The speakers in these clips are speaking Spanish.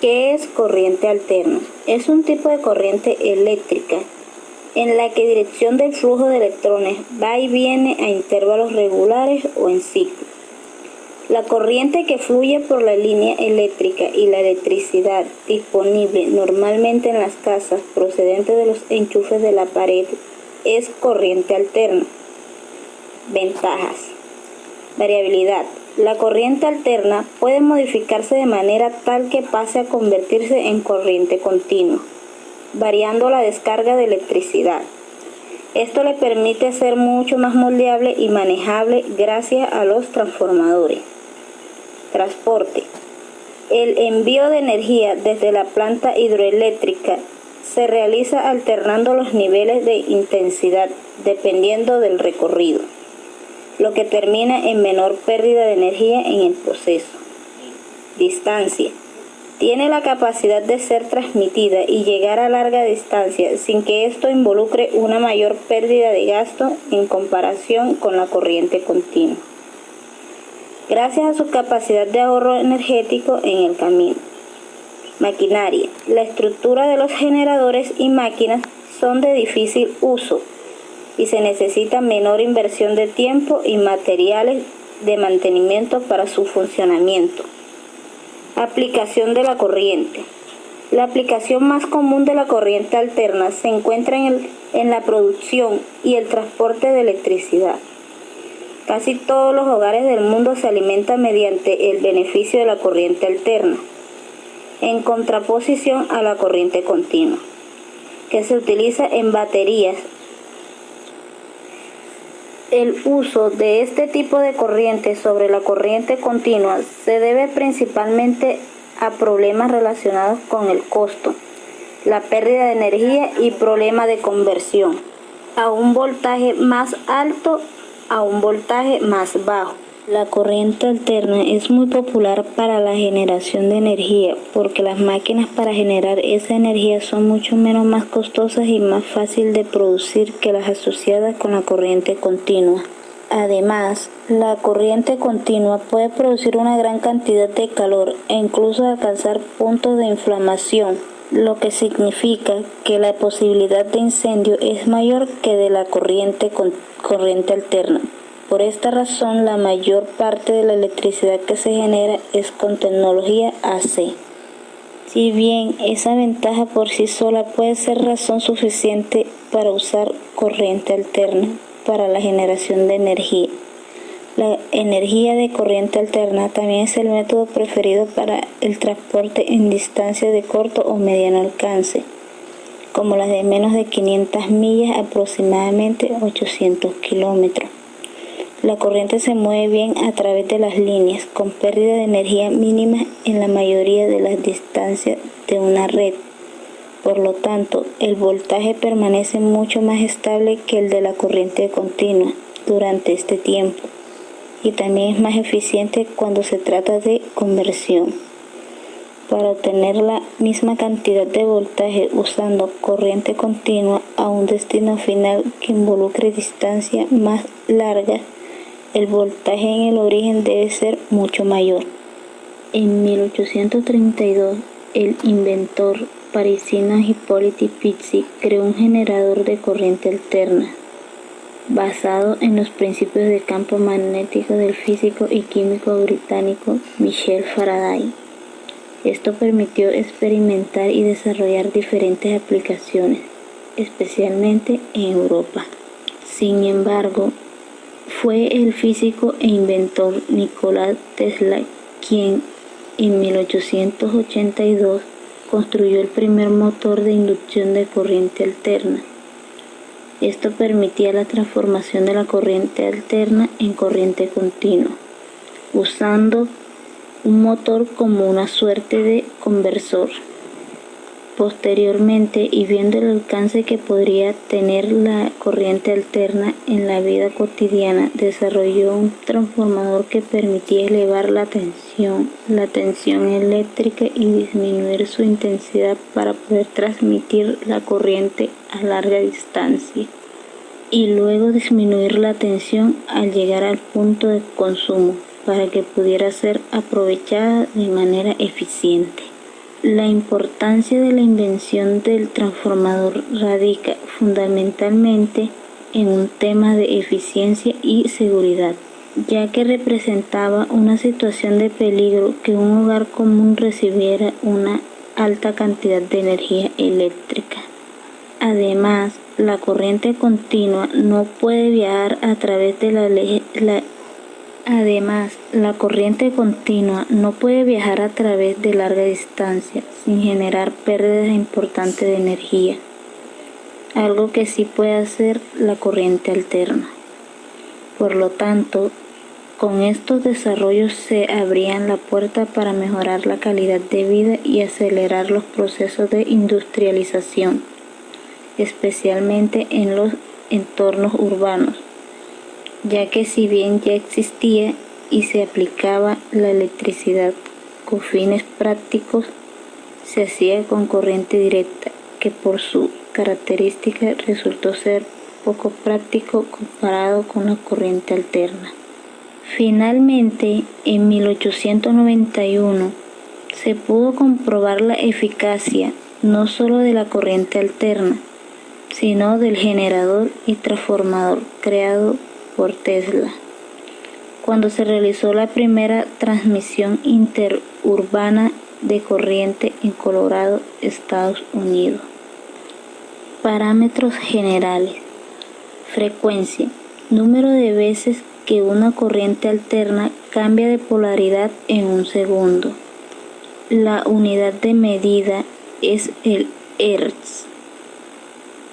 ¿Qué es corriente alterna? Es un tipo de corriente eléctrica en la que dirección del flujo de electrones va y viene a intervalos regulares o en ciclo. La corriente que fluye por la línea eléctrica y la electricidad disponible normalmente en las casas procedente de los enchufes de la pared es corriente alterna. Ventajas. Variabilidad. La corriente alterna puede modificarse de manera tal que pase a convertirse en corriente continua, variando la descarga de electricidad. Esto le permite ser mucho más moldeable y manejable gracias a los transformadores. Transporte. El envío de energía desde la planta hidroeléctrica se realiza alternando los niveles de intensidad dependiendo del recorrido, lo que termina en menor pérdida de energía en el proceso. Distancia. Tiene la capacidad de ser transmitida y llegar a larga distancia sin que esto involucre una mayor pérdida de gasto en comparación con la corriente continua, gracias a su capacidad de ahorro energético en el camino. Maquinaria. La estructura de los generadores y máquinas son de difícil uso y se necesita menor inversión de tiempo y materiales de mantenimiento para su funcionamiento. Aplicación de la corriente. La aplicación más común de la corriente alterna se encuentra en la producción y el transporte de electricidad. Casi todos los hogares del mundo se alimentan mediante el beneficio de la corriente alterna, en contraposición a la corriente continua, que se utiliza en baterías. El uso de este tipo de corriente sobre la corriente continua se debe principalmente a problemas relacionados con el costo, la pérdida de energía y problemas de conversión a un voltaje más alto a un voltaje más bajo. La corriente alterna es muy popular para la generación de energía porque las máquinas para generar esa energía son mucho más costosas y más fácil de producir que las asociadas con la corriente continua. Además, la corriente continua puede producir una gran cantidad de calor e incluso alcanzar puntos de inflamación, lo que significa que la posibilidad de incendio es mayor que de la corriente alterna. Por esta razón, la mayor parte de la electricidad que se genera es con tecnología AC. Si bien esa ventaja por sí sola puede ser razón suficiente para usar corriente alterna para la generación de energía, la energía de corriente alterna también es el método preferido para el transporte en distancias de corto o mediano alcance, como las de menos de 500 millas, aproximadamente 800 kilómetros. La corriente se mueve bien a través de las líneas, con pérdida de energía mínima en la mayoría de las distancias de una red. Por lo tanto, el voltaje permanece mucho más estable que el de la corriente continua durante este tiempo, y también es más eficiente cuando se trata de conversión. Para obtener la misma cantidad de voltaje usando corriente continua a un destino final que involucre distancias más largas, el voltaje en el origen debe ser mucho mayor. En 1832, el inventor parisino Hippolyte Pizzi creó un generador de corriente alterna, basado en los principios de campo magnético del físico y químico británico Michael Faraday. Esto permitió experimentar y desarrollar diferentes aplicaciones, especialmente en Europa. Sin embargo, fue el físico e inventor Nikola Tesla quien en 1882 construyó el primer motor de inducción de corriente alterna. Esto permitía la transformación de la corriente alterna en corriente continua, usando un motor como una suerte de conversor. Posteriormente, y viendo el alcance que podría tener la corriente alterna en la vida cotidiana, desarrolló un transformador que permitía elevar la tensión eléctrica y disminuir su intensidad para poder transmitir la corriente a larga distancia, y luego disminuir la tensión al llegar al punto de consumo para que pudiera ser aprovechada de manera eficiente. La importancia de la invención del transformador radica fundamentalmente en un tema de eficiencia y seguridad, ya que representaba una situación de peligro que un hogar común recibiera una alta cantidad de energía eléctrica. Además, la corriente continua no puede viajar a través de larga distancia sin generar pérdidas importantes de energía, algo que sí puede hacer la corriente alterna. Por lo tanto, con estos desarrollos se abrían la puerta para mejorar la calidad de vida y acelerar los procesos de industrialización, especialmente en los entornos urbanos, ya que si bien ya existía y se aplicaba la electricidad con fines prácticos, se hacía con corriente directa, que por su característica resultó ser poco práctico comparado con la corriente alterna. Finalmente, en 1891, se pudo comprobar la eficacia no solo de la corriente alterna, sino del generador y transformador creado por Tesla, cuando se realizó la primera transmisión interurbana de corriente en Colorado, Estados Unidos. Parámetros generales: frecuencia, número de veces que una corriente alterna cambia de polaridad en un segundo. La unidad de medida es el Hertz.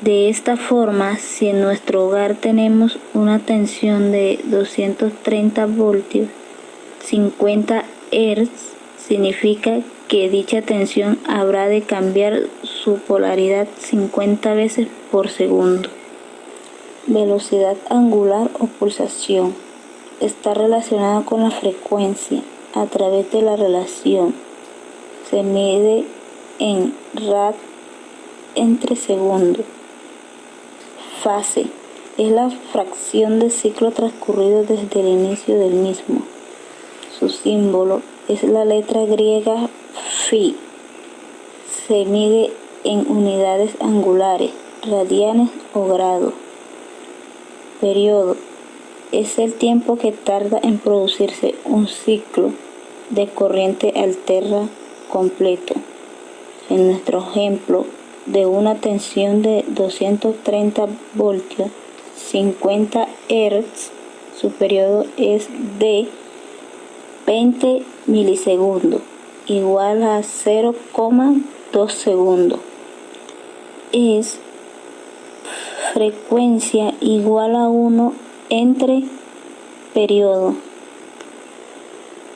De esta forma, si en nuestro hogar tenemos una tensión de 230 voltios, 50 Hz significa que dicha tensión habrá de cambiar su polaridad 50 veces por segundo. Velocidad angular o pulsación está relacionada con la frecuencia a través de la relación. Se mide en rad entre segundo. Fase es la fracción de ciclo transcurrido desde el inicio del mismo. Su símbolo es la letra griega phi. Se mide en unidades angulares, radianes o grados. Periodo es el tiempo que tarda en producirse un ciclo de corriente alterna completo. En nuestro ejemplo de una tensión de 230 voltios, 50 Hz, su periodo es de 20 milisegundos, igual a 0,2 segundos. Es frecuencia igual a 1 entre periodo.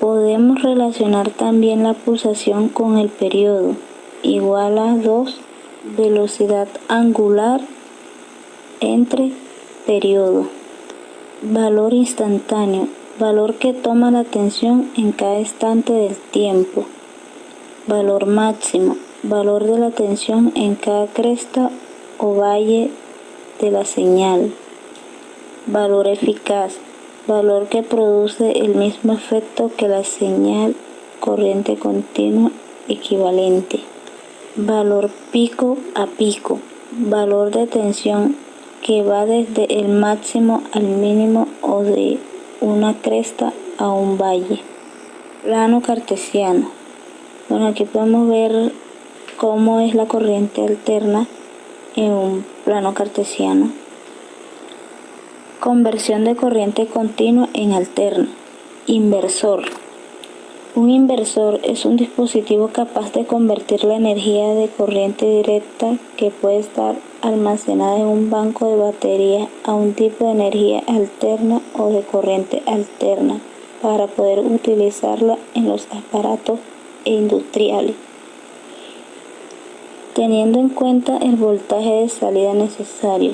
Podemos relacionar también la pulsación con el periodo, igual a 2 velocidad angular entre periodo. Valor instantáneo, valor que toma la tensión en cada instante del tiempo. Valor máximo, valor de la tensión en cada cresta o valle de la señal. Valor eficaz, valor que produce el mismo efecto que la señal corriente continua equivalente. Valor pico a pico, valor de tensión que va desde el máximo al mínimo o de una cresta a un valle. Plano cartesiano. Bueno, aquí podemos ver cómo es la corriente alterna en un plano cartesiano. Conversión de corriente continua en alterna. Inversor. Un inversor es un dispositivo capaz de convertir la energía de corriente directa que puede estar almacenada en un banco de batería a un tipo de energía alterna o de corriente alterna para poder utilizarla en los aparatos industriales, teniendo en cuenta el voltaje de salida necesario,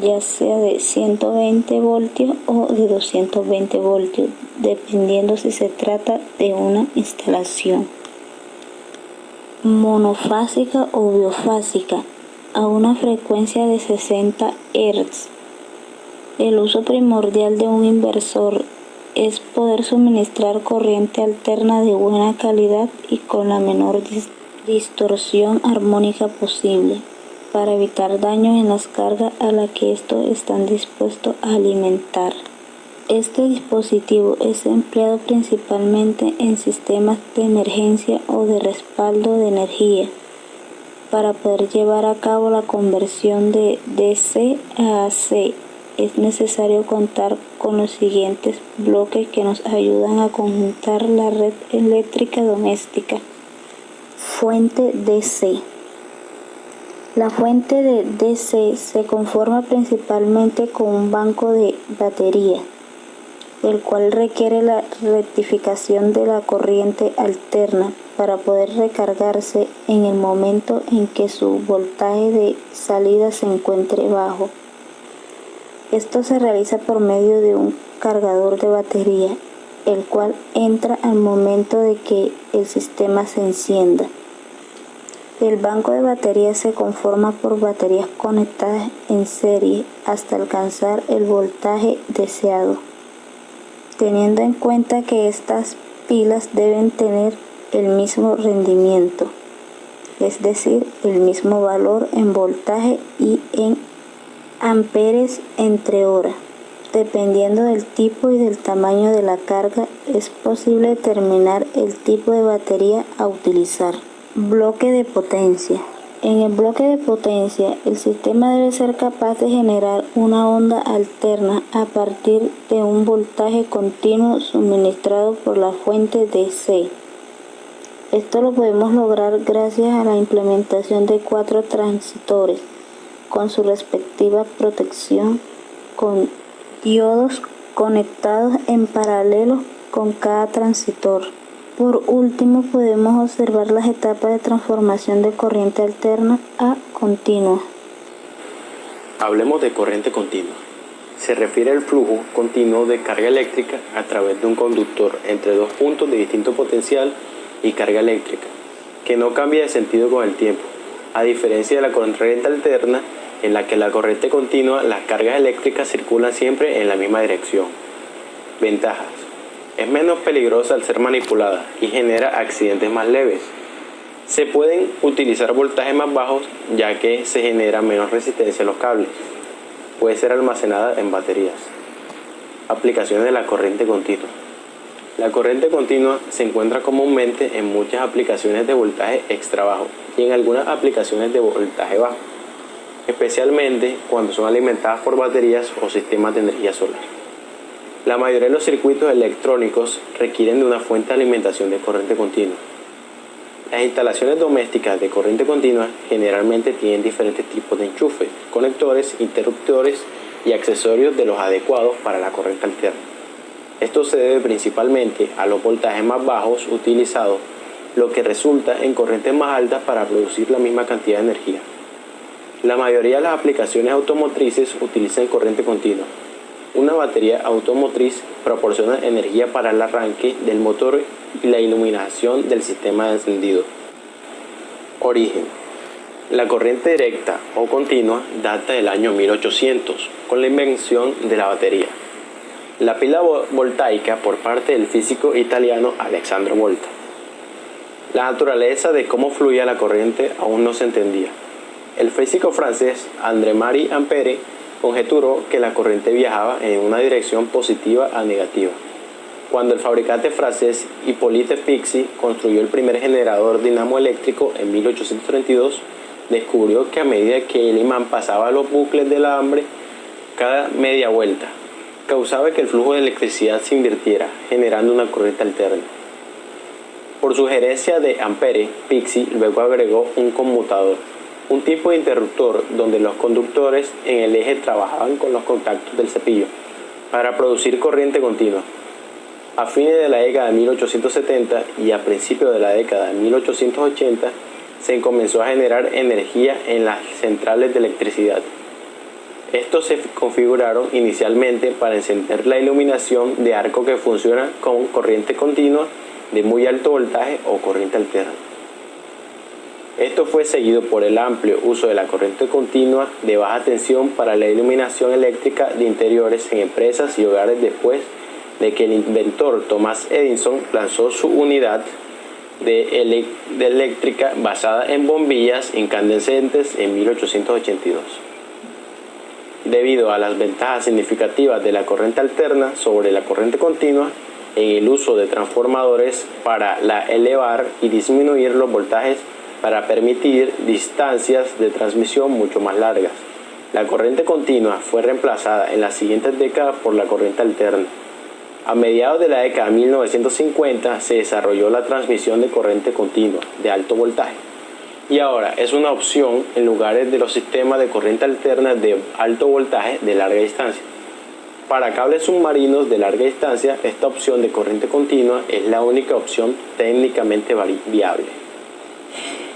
ya sea de 120 voltios o de 220 voltios, dependiendo si se trata de una instalación monofásica o biofásica a una frecuencia de 60 Hz. El uso primordial de un inversor es poder suministrar corriente alterna de buena calidad y con la menor distorsión armónica posible, para evitar daños en las cargas a las que estos están dispuestos a alimentar. Este dispositivo es empleado principalmente en sistemas de emergencia o de respaldo de energía. Para poder llevar a cabo la conversión de DC a AC, es necesario contar con los siguientes bloques que nos ayudan a conjuntar la red eléctrica doméstica. Fuente DC. La fuente de DC se conforma principalmente con un banco de batería, el cual requiere la rectificación de la corriente alterna para poder recargarse en el momento en que su voltaje de salida se encuentre bajo. Esto se realiza por medio de un cargador de batería, el cual entra al momento de que el sistema se encienda. El banco de baterías se conforma por baterías conectadas en serie hasta alcanzar el voltaje deseado, teniendo en cuenta que estas pilas deben tener el mismo rendimiento, es decir, el mismo valor en voltaje y en amperes entre hora. Dependiendo del tipo y del tamaño de la carga, es posible determinar el tipo de batería a utilizar. Bloque de potencia. En el bloque de potencia, el sistema debe ser capaz de generar una onda alterna a partir de un voltaje continuo suministrado por la fuente DC. Esto lo podemos lograr gracias a la implementación de 4 transistores con su respectiva protección, con diodos conectados en paralelo con cada transistor. Por último, podemos observar las etapas de transformación de corriente alterna a continua. Hablemos de corriente continua. Se refiere al flujo continuo de carga eléctrica a través de un conductor entre dos puntos de distinto potencial y carga eléctrica, que no cambia de sentido con el tiempo, a diferencia de la corriente alterna, en la que la corriente continua, las cargas eléctricas circulan siempre en la misma dirección. Ventajas. Es menos peligrosa al ser manipulada y genera accidentes más leves. Se pueden utilizar voltajes más bajos, ya que se genera menos resistencia a los cables. Puede ser almacenada en baterías. Aplicaciones de la corriente continua. La corriente continua se encuentra comúnmente en muchas aplicaciones de voltaje extra bajo y en algunas aplicaciones de voltaje bajo, especialmente cuando son alimentadas por baterías o sistemas de energía solar. La mayoría de los circuitos electrónicos requieren de una fuente de alimentación de corriente continua. Las instalaciones domésticas de corriente continua generalmente tienen diferentes tipos de enchufes, conectores, interruptores y accesorios de los adecuados para la corriente alterna. Esto se debe principalmente a los voltajes más bajos utilizados, lo que resulta en corrientes más altas para producir la misma cantidad de energía. La mayoría de las aplicaciones automotrices utilizan corriente continua. Una batería automotriz proporciona energía para el arranque del motor y la iluminación del sistema de encendido. Origen. La corriente directa o continua data del año 1800, con la invención de la batería. La pila voltaica por parte del físico italiano Alessandro Volta. La naturaleza de cómo fluía la corriente aún no se entendía. El físico francés André-Marie Ampère conjeturó que la corriente viajaba en una dirección positiva a negativa. Cuando el fabricante francés Hippolyte Pixii construyó el primer generador dinamo eléctrico en 1832, descubrió que a medida que el imán pasaba los bucles del alambre, cada media vuelta causaba que el flujo de electricidad se invirtiera, generando una corriente alterna. Por sugerencia de Ampère, Pixii luego agregó un conmutador, un tipo de interruptor donde los conductores en el eje trabajaban con los contactos del cepillo para producir corriente continua. A fines de la década de 1870 y a principios de la década de 1880 se comenzó a generar energía en las centrales de electricidad. Estos se configuraron inicialmente para encender la iluminación de arco que funciona con corriente continua de muy alto voltaje o corriente alterna. Esto fue seguido por el amplio uso de la corriente continua de baja tensión para la iluminación eléctrica de interiores en empresas y hogares después de que el inventor Thomas Edison lanzó su unidad de eléctrica basada en bombillas incandescentes en 1882. Debido a las ventajas significativas de la corriente alterna sobre la corriente continua en el uso de transformadores para elevar y disminuir los voltajes para permitir distancias de transmisión mucho más largas, la corriente continua fue reemplazada en las siguientes décadas por la corriente alterna. A mediados de la década de 1950 se desarrolló la transmisión de corriente continua de alto voltaje y ahora es una opción en lugares de los sistemas de corriente alterna de alto voltaje de larga distancia. Para cables submarinos de larga distancia, esta opción de corriente continua es la única opción técnicamente viable.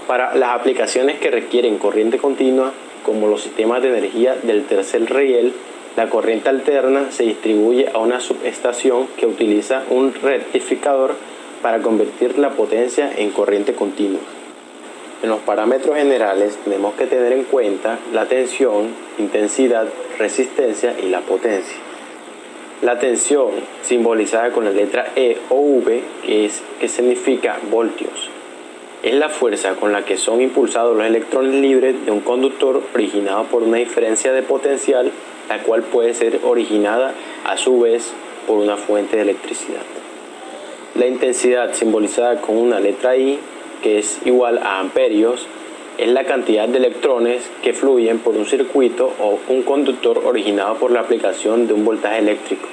Para las aplicaciones que requieren corriente continua, como los sistemas de energía del tercer riel, la corriente alterna se distribuye a una subestación que utiliza un rectificador para convertir la potencia en corriente continua. En los parámetros generales tenemos que tener en cuenta la tensión, intensidad, resistencia y la potencia. La tensión, simbolizada con la letra E o V, que significa voltios, es la fuerza con la que son impulsados los electrones libres de un conductor originado por una diferencia de potencial, la cual puede ser originada a su vez por una fuente de electricidad. La intensidad, simbolizada con una letra I, que es igual a amperios, es la cantidad de electrones que fluyen por un circuito o un conductor originado por la aplicación de un voltaje eléctrico.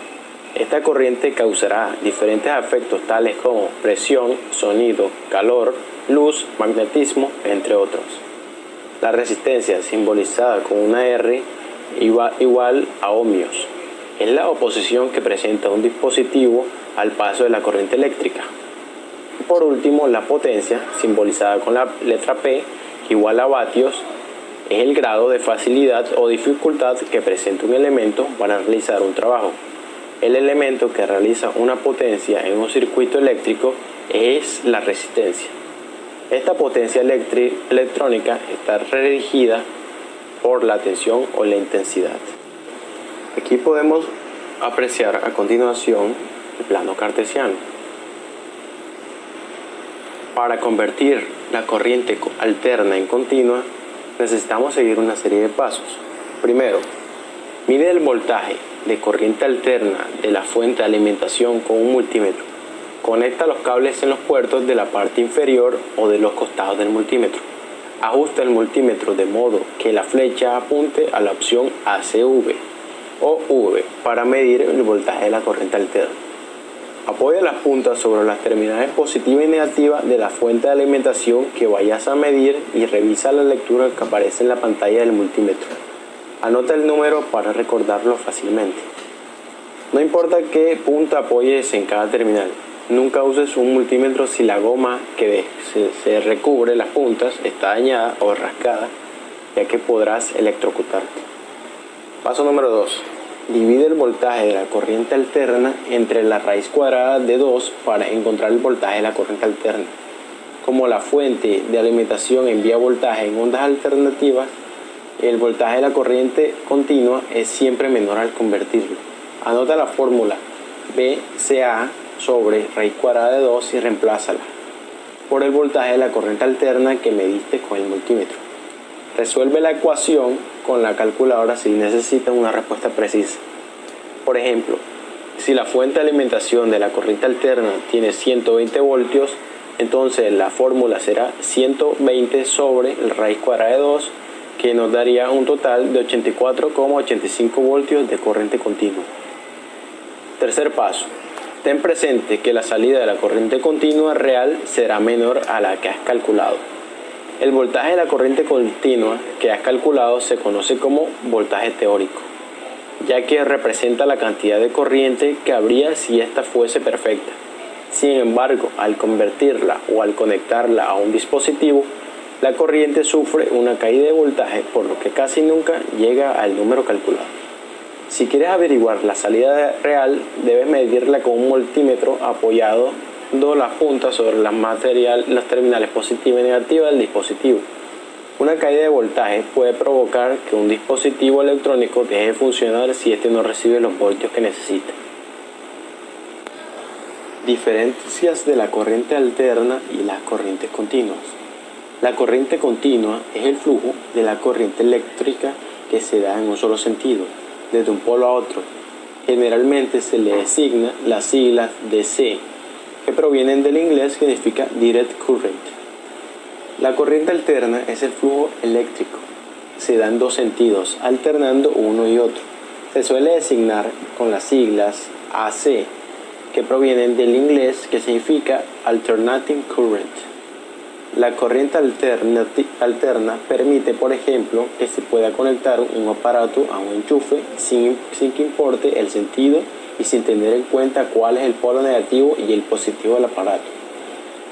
Esta corriente causará diferentes efectos tales como presión, sonido, calor, luz, magnetismo, entre otros. La resistencia, simbolizada con una R, igual a ohmios, es la oposición que presenta un dispositivo al paso de la corriente eléctrica. Por último, la potencia, simbolizada con la letra P, igual a vatios, es el grado de facilidad o dificultad que presenta un elemento para realizar un trabajo. El elemento que realiza una potencia en un circuito eléctrico es la resistencia. Esta potencia electrónica está regida por la tensión o la intensidad. Aquí podemos apreciar a continuación el plano cartesiano. Para convertir la corriente alterna en continua, necesitamos seguir una serie de pasos. Primero, mide el voltaje de corriente alterna de la fuente de alimentación con un multímetro. Conecta los cables en los puertos de la parte inferior o de los costados del multímetro. Ajusta el multímetro de modo que la flecha apunte a la opción ACV o V para medir el voltaje de la corriente alterna. Apoya las puntas sobre las terminales positiva y negativa de la fuente de alimentación que vayas a medir y revisa la lectura que aparece en la pantalla del multímetro. Anota el número para recordarlo fácilmente. No importa qué punta apoyes en cada terminal. Nunca uses un multímetro si la goma que se recubre las puntas está dañada o rascada, ya que podrás electrocutarte. Paso número 2. Divide el voltaje de la corriente alterna entre la raíz cuadrada de 2 para encontrar el voltaje de la corriente alterna. Como la fuente de alimentación envía voltaje en ondas alternativas, el voltaje de la corriente continua es siempre menor al convertirlo. Anota la fórmula VCA sobre raíz cuadrada de 2 y reemplázala por el voltaje de la corriente alterna que mediste con el multímetro. Resuelve la ecuación con la calculadora si necesitas una respuesta precisa. Por ejemplo, si la fuente de alimentación de la corriente alterna tiene 120 voltios, entonces la fórmula será 120 sobre el raíz cuadrada de 2, que nos daría un total de 84,85 voltios de corriente continua. Tercer paso. Ten presente que la salida de la corriente continua real será menor a la que has calculado. El voltaje de la corriente continua que has calculado se conoce como voltaje teórico, ya que representa la cantidad de corriente que habría si ésta fuese perfecta. Sin embargo, al convertirla o al conectarla a un dispositivo, la corriente sufre una caída de voltaje, por lo que casi nunca llega al número calculado. Si quieres averiguar la salida real, debes medirla con un multímetro apoyado las puntas sobre las terminales positiva y negativa del dispositivo. Una caída de voltaje puede provocar que un dispositivo electrónico deje de funcionar si éste no recibe los voltios que necesita. Diferencias de la corriente alterna y las corrientes continuas. La corriente continua es el flujo de la corriente eléctrica que se da en un solo sentido, desde un polo a otro. Generalmente se le designa las siglas DC, que provienen del inglés que significa Direct Current. La corriente alterna es el flujo eléctrico. Se da en dos sentidos, alternando uno y otro. Se suele designar con las siglas AC, que provienen del inglés que significa Alternating Current. La corriente alterna permite, por ejemplo, que se pueda conectar un aparato a un enchufe sin que importe el sentido y sin tener en cuenta cuál es el polo negativo y el positivo del aparato.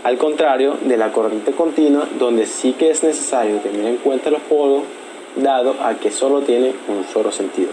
Al contrario de la corriente continua, donde sí que es necesario tener en cuenta los polos, dado a que solo tiene un solo sentido.